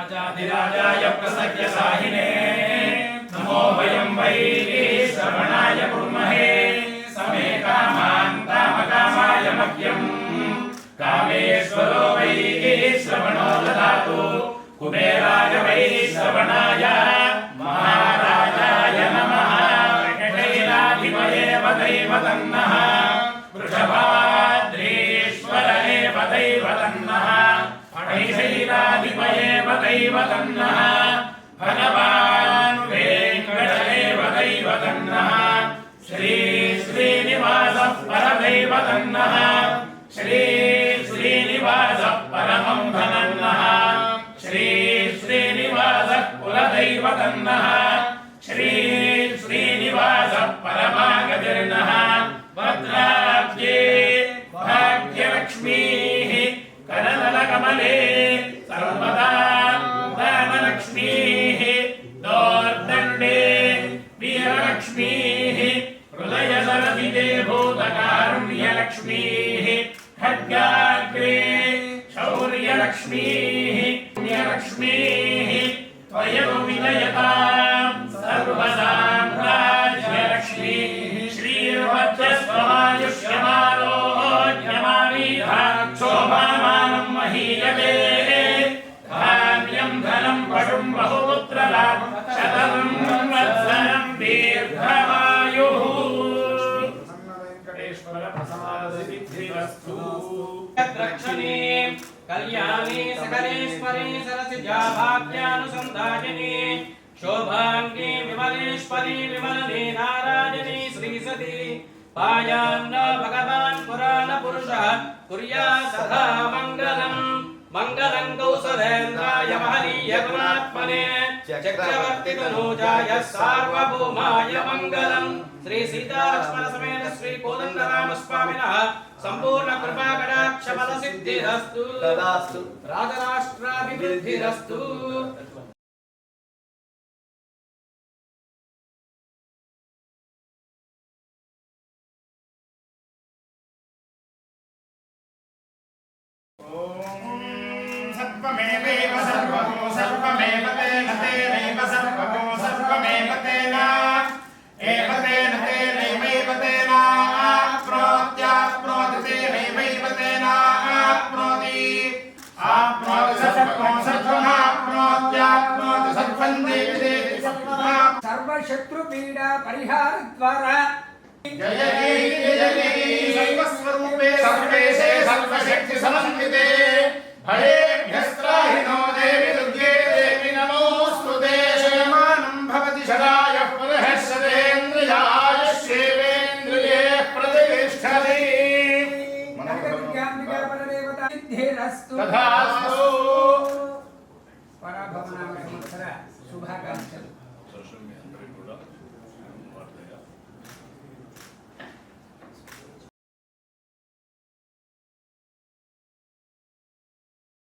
राजाधिराजाय प्रसव्यसाहिने नमो वयं वै श्रवणाय कुर्महे समे कामान् कामकामाय मह्यम् कामेश्वरो वै श्रवणो ददातु कुबेराय वै श्रवणाय महाराजाय नमः कैलाधिपये वदैव तन्नः वृषभाद्रीश्वर एव दैव तन्नः शैलाधिपये वदैव तन्नः भगवान् वेङ्कट एव दैव तन्नः श्री श्रीनिवासः परदैव तन्नः श्री श्रीनिवासः परमं धनन्नः श्री श्रीनिवासः कुलदैव तन्नः श्री श्रीनिवासः परमागतिर्नः भद्राब्जे भाग्यलक्ष्मीः कनकमले सर्वदा धनलक्ष्मीः दोर्दण्डे वीरलक्ष्मीः हृदयसरसिते भूतकारुण्यलक्ष्मीः खड्गाग्रे शौर्यलक्ष्मीः पुण्यलक्ष्मीः त्वयं विजयतां सर्वसाम्राज्यलक्ष्मीः श्रीर्वक्षस्वमायुष्यमारोग्यमारीधा शोभामानं महीयते धान्यं धनं पशुं बहुपुत्रलाभं शतं वत्सरं दीर्घमायुः वेङ्कटेश्वर प्रसादसिद्धिरस्तु रक्षणे कल्याणे सकलेश्वरे सरसिजा भाग्यानुसन्धायिने शोभाङ्गे विमलेश्वरी विमलने नारायणी श्रीसती पायान्न भगवान् पुराणपुरुषः कुर्यात् सदा मङ्गलम् मङ्गलं कौसलेन्द्राय महनीय गुणात्मने चक्रवर्तितनूजाय सार्वभौमाय मङ्गलम् श्री सीतालक्ष्मण समेत श्री कोदण्डरामस्वामिनः संपूर्ण कृपा कटाक्ष फल सिद्धिरस्तु तदास्तु राजराष्ट्राभिवृद्धिरस्तु सर्वमेव सर्वतो सर्वमेव तेन तेनैव सर्वतो सर्वमेव तेन एव तेन तेनैव तेन आप्नोत्याप्नोति तेनैव तेन आप्नोति आप्नोति सर्वं सर्वमाप्नोत्याप्नोति सर्वं देवि देवि सर्वशत्रुपीडा परिहारद्वारा जय जय सर्वस्वरूपे सर्वेशे सर्वशक्ति समन्विते भयेभ्यस्त्राहिनो देवि दुर्गे देवि नमोऽस्तुते शयमानं भवति शरायः पुनः सदेन्द्रियायुष्येवेन्द्रिये प्रतिष्ठति तथास्तु पराभवनाम संवत्सर शुभाकांक्षलु